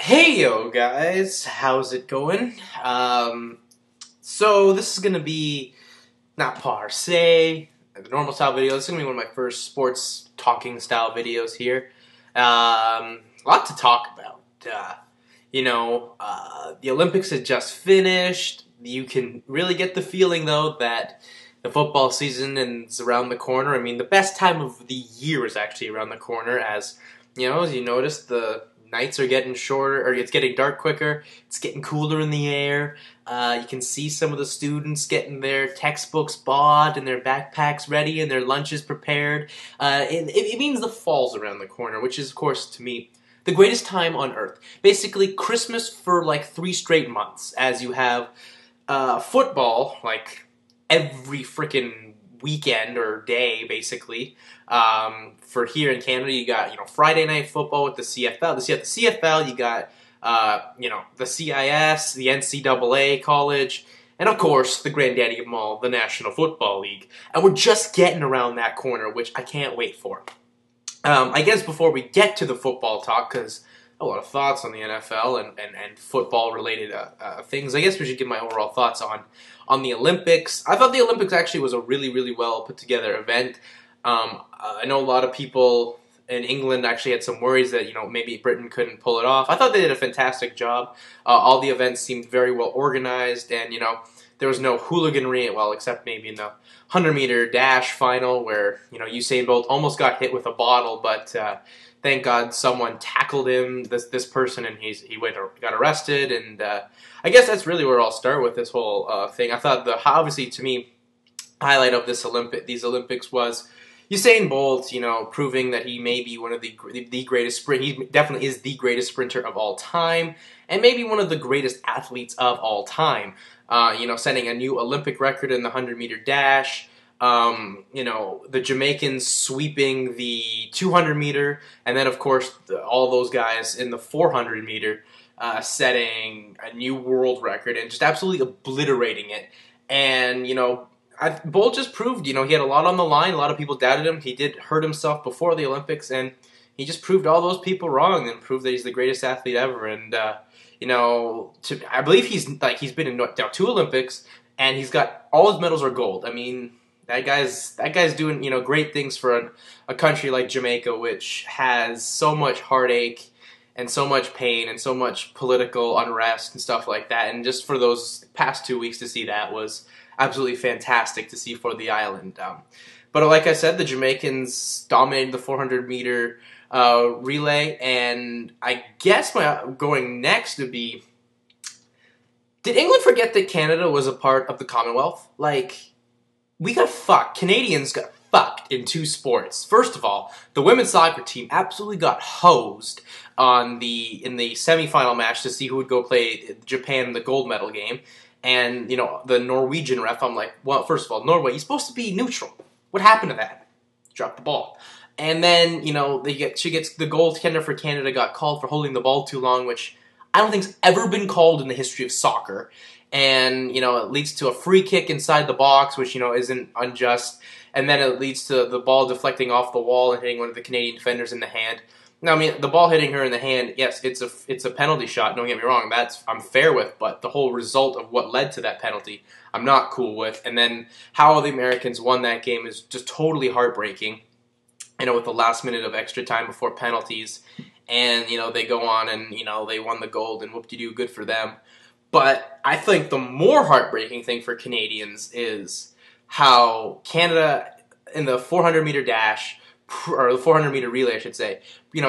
Hey yo guys, how's it going? So this is gonna be not par se the normal style video. This is gonna be one of my first sports talking style videos here. A lot to talk about. The Olympics had just finished. You can really get the feeling though that the football season is around the corner. I mean, the best time of the year is actually around the corner, as you notice the nights are getting shorter, or it's getting dark quicker. It's getting cooler in the air. You can see some of the students getting their textbooks bought and their backpacks ready and their lunches prepared. It means the fall's around the corner, which is, of course, to me, the greatest time on earth. Basically, Christmas for like 3 straight months, as you have football like every freaking weekend or day, basically. For here in Canada, you got Friday night football with the CFL. The CFL, you got the CIS, the NCAA college, and of course the granddaddy of them all, the National Football League. And we're just getting around that corner, which I can't wait for. I guess before we get to the football talk, because a lot of thoughts on the NFL and football related things. I guess we should give my overall thoughts on the Olympics. I thought the Olympics actually was a really, really well put together event. I know a lot of people in England actually had some worries that maybe Britain couldn't pull it off. I thought they did a fantastic job. All the events seemed very well organized, and there was no hooliganry, well, except maybe in the 100-meter dash final where Usain Bolt almost got hit with a bottle, but thank God someone tackled him, this person, and he got arrested. And I guess that's really where I'll start with this whole thing. I thought obviously to me, highlight of these Olympics was Usain Bolt, proving that he may be one of the greatest he definitely is the greatest sprinter of all time, and maybe one of the greatest athletes of all time. Setting a new Olympic record in the 100-meter dash. The Jamaicans sweeping the 200-meter, and then of course all those guys in the 400-meter setting a new world record and just absolutely obliterating it. And Bolt just proved, he had a lot on the line. A lot of people doubted him. He did hurt himself before the Olympics, and he just proved all those people wrong and proved that he's the greatest athlete ever. And I believe he's been in now 2 Olympics, and he's got all his medals are gold. I mean, that guy's doing great things for a country like Jamaica, which has so much heartache and so much pain and so much political unrest and stuff like that. And just for those past 2 weeks to see that was absolutely fantastic to see for the island. But like I said, the Jamaicans dominated the 400-meter relay, and I guess my going next would be, did England forget that Canada was a part of the Commonwealth? Like, we got fucked. Canadians got fucked in 2 sports. First of all, the women's soccer team absolutely got hosed in the semifinal match to see who would go play Japan in the gold medal game. And, the Norwegian ref, I'm like, well, first of all, Norway, you're supposed to be neutral. What happened to that? Dropped the ball. And then, the goaltender for Canada got called for holding the ball too long, which I don't think's ever been called in the history of soccer. And, it leads to a free kick inside the box, which, isn't unjust. And then it leads to the ball deflecting off the wall and hitting one of the Canadian defenders in the hand. Now, I mean, the ball hitting her in the hand, yes, it's a penalty shot, don't get me wrong, I'm fair with, but the whole result of what led to that penalty, I'm not cool with. And then how the Americans won that game is just totally heartbreaking, with the last minute of extra time before penalties. And, they go on and, they won the gold, and whoop-de-doo, good for them. But I think the more heartbreaking thing for Canadians is how Canada, in the 400-meter dash, or the 400-meter relay, I should say,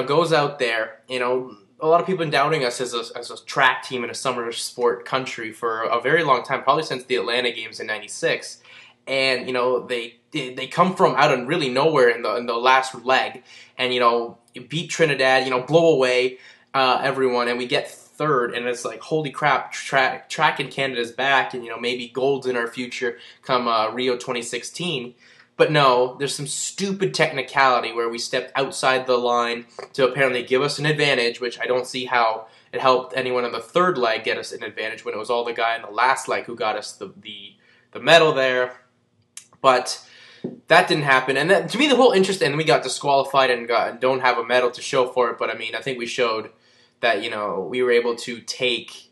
goes out there. A lot of people have been doubting us as a track team in a summer sport country for a very long time, probably since the Atlanta Games in '96. And they come from out of really nowhere in the last leg, and beat Trinidad, blow away everyone, and we get 3rd, and it's like, holy crap, track in Canada's back, and maybe gold's in our future come Rio 2016. But no, there's some stupid technicality where we stepped outside the line to apparently give us an advantage, which I don't see how it helped anyone on the 3rd leg get us an advantage when it was all the guy in the last leg who got us the medal there. But that didn't happen. And that, to me, the whole interest, and we got disqualified and don't have a medal to show for it. But I mean, I think we showed that, you know, we were able to take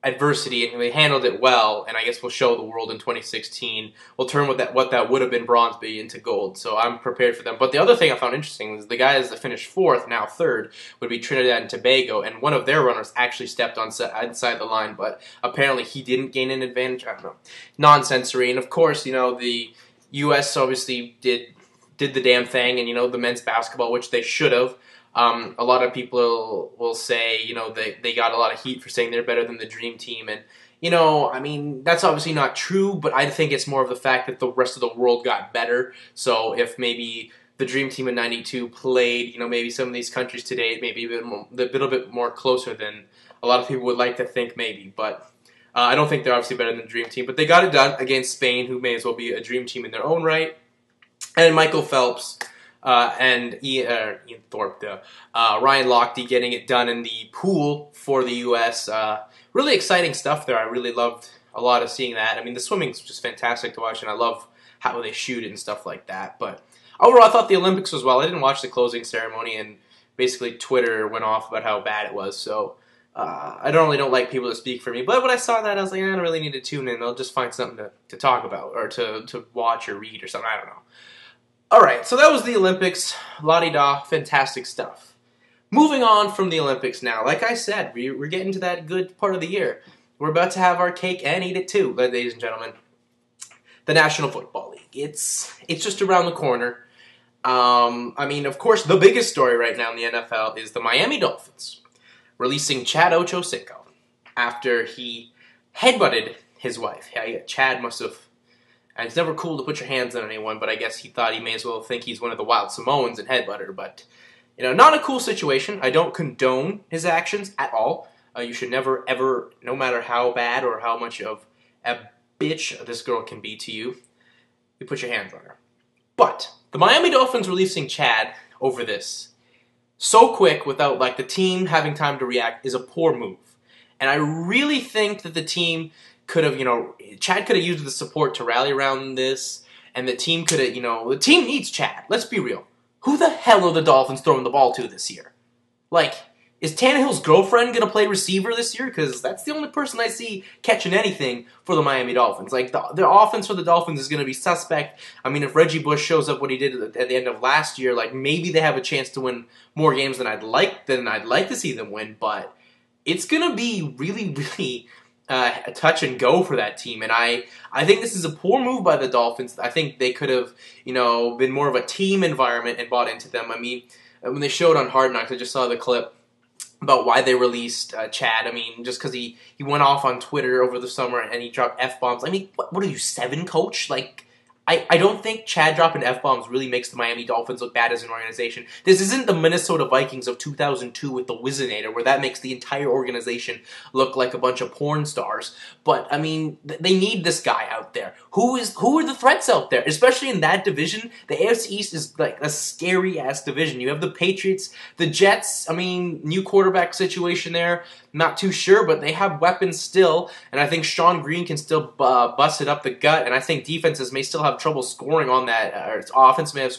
adversity, and they handled it well, and I guess we'll show the world in 2016. We'll turn what that would have been Bronzeby into gold, so I'm prepared for them. But the other thing I found interesting was the guys that finished fourth, now third, would be Trinidad and Tobago, and one of their runners actually stepped inside the line, but apparently he didn't gain an advantage. I don't know. Nonsensory. And of course, you know, the U.S. obviously did the damn thing, and, you know, the men's basketball, which they should have. A lot of people will say, you know, they got a lot of heat for saying they're better than the Dream Team. And, you know, I mean, that's obviously not true, but I think it's more of the fact that the rest of the world got better. So if maybe the Dream Team in '92 played, you know, maybe some of these countries today, maybe a little bit more closer than a lot of people would like to think maybe. But I don't think they're obviously better than the Dream Team. But they got it done against Spain, who may as well be a Dream Team in their own right. And Michael Phelps and Ian Thorpe, Ryan Lochte getting it done in the pool for the U.S. Really exciting stuff there. I really loved a lot of seeing that. I mean, the swimming's just fantastic to watch, and I love how they shoot it and stuff like that. But overall, I thought the Olympics was well. I didn't watch the closing ceremony, and basically Twitter went off about how bad it was. So I normally don't like people to speak for me, but when I saw that, I was like, I don't really need to tune in. I'll just find something to talk about or to watch or read or something. I don't know. Alright, so that was the Olympics. La-di-da, fantastic stuff. Moving on from the Olympics now. Like I said, we're getting to that good part of the year. We're about to have our cake and eat it too, ladies and gentlemen. The National Football League. It's just around the corner. I mean, of course, the biggest story right now in the NFL is the Miami Dolphins releasing Chad Ochocinco after he headbutted his wife. Yeah, Chad must have... And it's never cool to put your hands on anyone, but I guess he thought he may as well think he's one of the Wild Samoans and headbutter. But, you know, not a cool situation. I don't condone his actions at all. You should never, ever, no matter how bad or how much of a bitch this girl can be to you, you put your hands on her. But the Miami Dolphins releasing Chad over this so quick without, like, the team having time to react is a poor move. And I really think that the team could have, you know, Chad could have used the support to rally around this, and the team could have, you know, the team needs Chad. Let's be real. Who the hell are the Dolphins throwing the ball to this year? Like, is Tannehill's girlfriend going to play receiver this year? Because that's the only person I see catching anything for the Miami Dolphins. Like, their offense for the Dolphins is going to be suspect. I mean, if Reggie Bush shows up what he did at the end of last year, like, maybe they have a chance to win more games than I'd like to see them win, but it's going to be really, really... a touch and go for that team, and I think this is a poor move by the Dolphins. I think they could have, you know, been more of a team environment and bought into them. I mean, when they showed on Hard Knocks, I just saw the clip about why they released Chad. I mean, just because he went off on Twitter over the summer and he dropped F-bombs. I mean, what are you, 7, coach? Like, I don't think Chad dropping F-bombs really makes the Miami Dolphins look bad as an organization. This isn't the Minnesota Vikings of 2002 with the Wizinator, where that makes the entire organization look like a bunch of porn stars. But, I mean, they need this guy out there. Who are the threats out there? Especially in that division, the AFC East is like a scary-ass division. You have the Patriots, the Jets, I mean, new quarterback situation there. Not too sure, but they have weapons still, and I think Sean Green can still bust it up the gut, and I think defenses may still have trouble scoring on that, or offense may have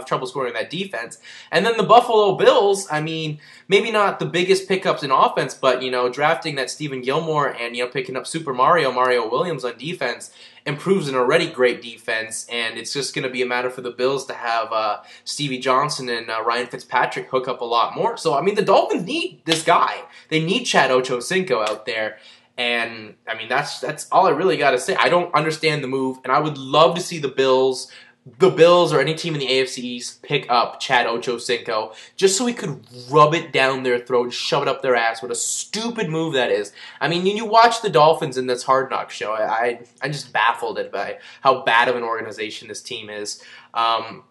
trouble scoring on that defense. And then the Buffalo Bills, I mean, maybe not the biggest pickups in offense, but, you know, drafting that Stephen Gilmore and, you know, picking up Super Mario Williams on defense improves an already great defense, and it's just going to be a matter for the Bills to have Stevie Johnson and Ryan Fitzpatrick hook up a lot more. So, I mean, the Dolphins need this guy. They need Chad Ochocinco out there, and, I mean, that's all I really got to say. I don't understand the move, and I would love to see the Bills or any team in the AFC East pick up Chad Ochocinco just so he could rub it down their throat and shove it up their ass. What a stupid move that is. I mean, you watch the Dolphins in this Hard Knocks show. I'm just baffled by how bad of an organization this team is. I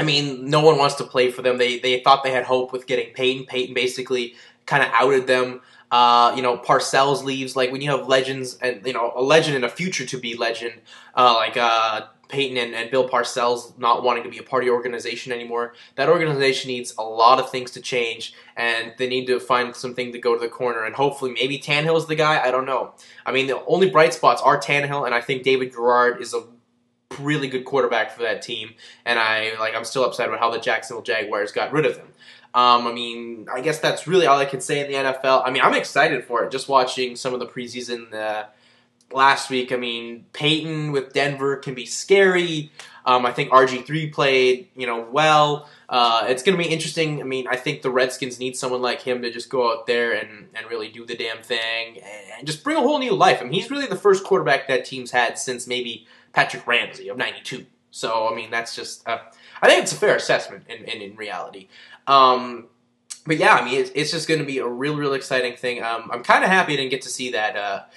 mean, no one wants to play for them. They thought they had hope with getting Peyton. Peyton basically kind of outed them. You know, Parcells leaves. Like, when you have legends and, you know, a legend and a future to be legend, like Peyton and Bill Parcells not wanting to be a part of your organization anymore, that organization needs a lot of things to change, and they need to find something to go to the corner, and hopefully maybe Tannehill's the guy. I don't know. I mean, the only bright spots are Tannehill, and I think David Garrard is a really good quarterback for that team, and I'm still upset about how the Jacksonville Jaguars got rid of him. I mean, I guess that's really all I can say in the NFL. I mean, I'm excited for it. Just watching some of the preseason last week. I mean, Peyton with Denver can be scary. I think RG3 played, well. It's going to be interesting. I mean, I think the Redskins need someone like him to just go out there and really do the damn thing and just bring a whole new life. I mean, he's really the first quarterback that team's had since maybe Patrick Ramsey of '92. So, I mean, that's just, I think it's a fair assessment in reality. But yeah, I mean, it's just going to be a real exciting thing. I'm kind of happy I didn't get to see that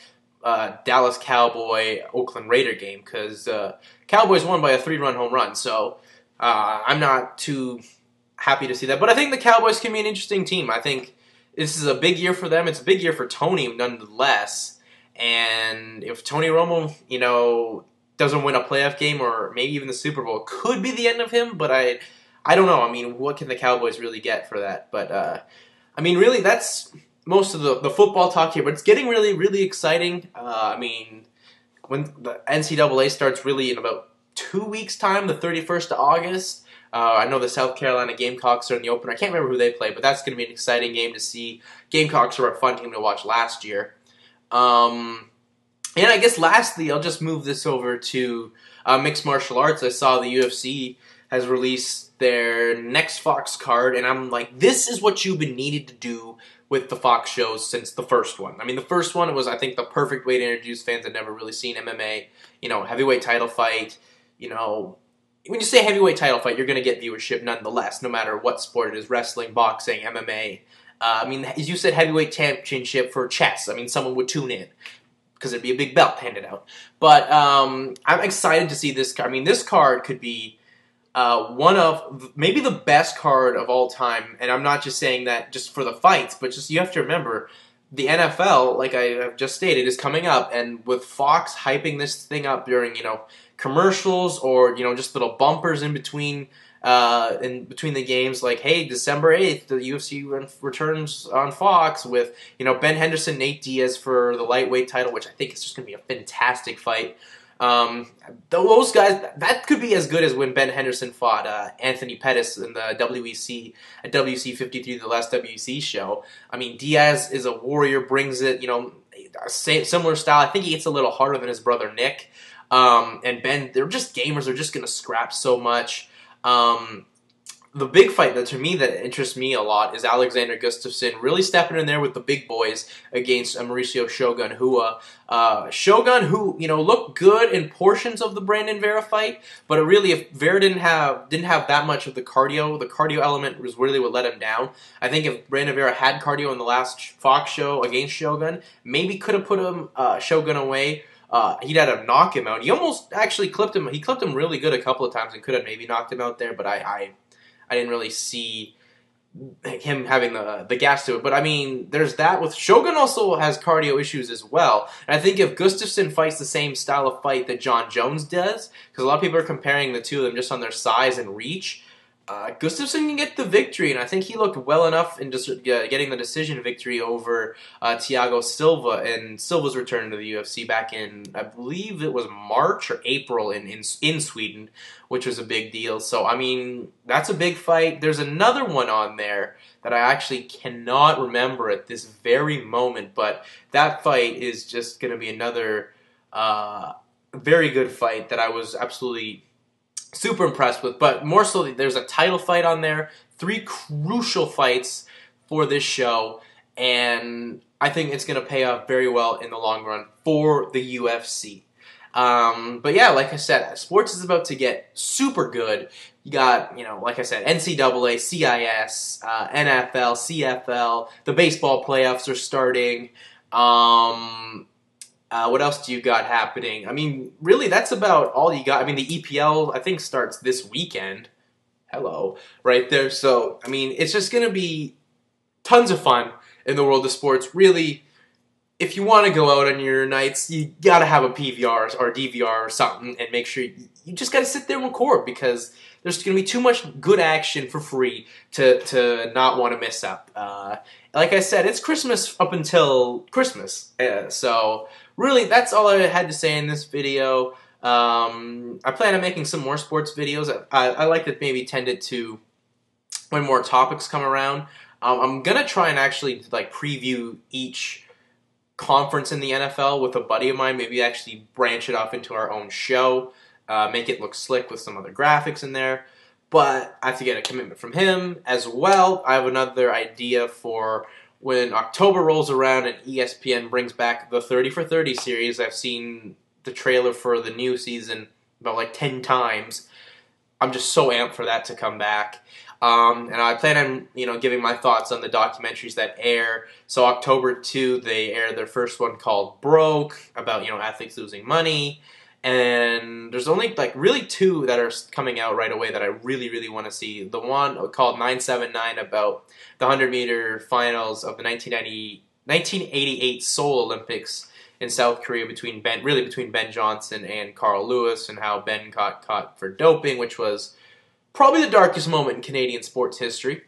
Dallas Cowboy Oakland Raider game because Cowboys won by a 3-run home run. So I'm not too happy to see that. But I think the Cowboys can be an interesting team. I think this is a big year for them. It's a big year for Tony, nonetheless. And if Tony Romo, doesn't win a playoff game or maybe even the Super Bowl, it could be the end of him. But I don't know. I mean, what can the Cowboys really get for that? But I mean, really, that's most of the football talk here, but it's getting really exciting. I mean, when the NCAA starts really in about 2 weeks' time, the 31st of August, I know the South Carolina Gamecocks are in the opener. I can't remember who they play, but that's going to be an exciting game to see. Gamecocks were a fun team to watch last year. And I guess lastly, I'll just move this over to mixed martial arts. I saw the UFC has released their next Fox card, and I'm like, this is what you've been needed to do with the Fox shows since the first one. I mean, the first one was, I think, the perfect way to introduce fans that never really seen MMA. Heavyweight title fight. When you say heavyweight title fight, you're going to get viewership nonetheless, no matter what sport it is, wrestling, boxing, MMA. I mean, as you said, heavyweight championship for chess. I mean, someone would tune in because it'd be a big belt handed out. But I'm excited to see this card. I mean, this card could be one of maybe the best card of all time, and I'm not just saying that just for the fights, but just you have to remember the NFL, like I have just stated, is coming up, and with Fox hyping this thing up during commercials or just little bumpers in between the games, like, hey, December 8th, the UFC returns on Fox with Ben Henderson, Nate Diaz for the lightweight title, which I think is just going to be a fantastic fight. Those guys, that could be as good as when Ben Henderson fought Anthony Pettis in the WEC at WC 53, the last WEC show. I mean, Diaz is a warrior, brings it, similar style. I think he gets a little harder than his brother Nick. And Ben, they're just gamers. They're just going to scrap so much. The big fight that interests me a lot is Alexander Gustafsson really stepping in there with the big boys against Mauricio Shogun Rua. Shogun, who looked good in portions of the Brandon Vera fight, but if Vera didn't have that much of the cardio element was really what let him down. I think if Brandon Vera had cardio in the last Fox show against Shogun, maybe could have put him Shogun away. He'd had to knock him out. He almost actually clipped him. He clipped him really good a couple of times and could have maybe knocked him out there, but I didn't really see him having the gas to it. But I mean, there's that. With Shogun also has cardio issues as well. And I think if Gustafsson fights the same style of fight that John Jones does, because a lot of people are comparing the two of them just on their size and reach, Gustafsson can get the victory, and I think he looked well enough in just getting the decision victory over Thiago Silva in Silva's return to the UFC back in, I believe it was March or April in Sweden, which was a big deal. So, I mean, that's a big fight. There's another one on there that I actually cannot remember at this very moment, but that fight is just going to be another very good fight that I was absolutely super impressed with. But more so, there's a title fight on there, 3 crucial fights for this show, and I think it's going to pay off very well in the long run for the UFC. But yeah, like I said, sports is about to get super good. You got, like I said, NCAA, CIS, NFL, CFL, the baseball playoffs are starting. What else do you got happening? I mean, really, that's about all you got. I mean, the EPL, I think, starts this weekend. Hello. Right there. So, I mean, it's just going to be tons of fun in the world of sports. Really, if you want to go out on your nights, you got to have a PVR or DVR or something and make sure you just got to sit there and record, because there's going to be too much good action for free to not want to miss up. Like I said, it's Christmas up until Christmas. So, really, that's all I had to say in this video. I plan on making some more sports videos. I like to maybe tend it to when more topics come around. I'm gonna try and actually like preview each conference in the NFL with a buddy of mine. Maybe actually branch it off into our own show, make it look slick with some other graphics in there. But I have to get a commitment from him as well. I have another idea for when October rolls around and ESPN brings back the 30 for 30 series. I've seen the trailer for the new season about like 10 times. I'm just so amped for that to come back. And I plan on, giving my thoughts on the documentaries that air. So October 2, they air their first one called Broke, about, athletes losing money. And there's only, like, really two that are coming out right away that I really, really want to see. The one called 979 about the 100-meter finals of the 1988 Seoul Olympics in South Korea between Ben Johnson and Carl Lewis, and how Ben got caught for doping, which was probably the darkest moment in Canadian sports history.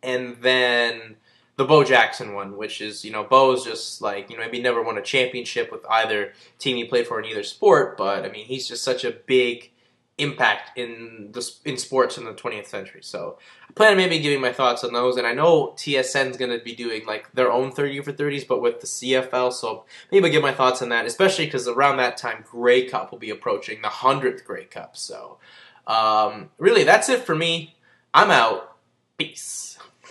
And then the Bo Jackson one, which is, Bo's just like, maybe never won a championship with either team he played for in either sport, but I mean, he's just such a big impact in sports in the 20th century. So I plan on maybe giving my thoughts on those, and I know TSN's going to be doing like their own 30 for 30s, but with the CFL, so maybe I'll give my thoughts on that, especially because around that time, Grey Cup will be approaching, the 100th Grey Cup. So really, that's it for me. I'm out. Peace.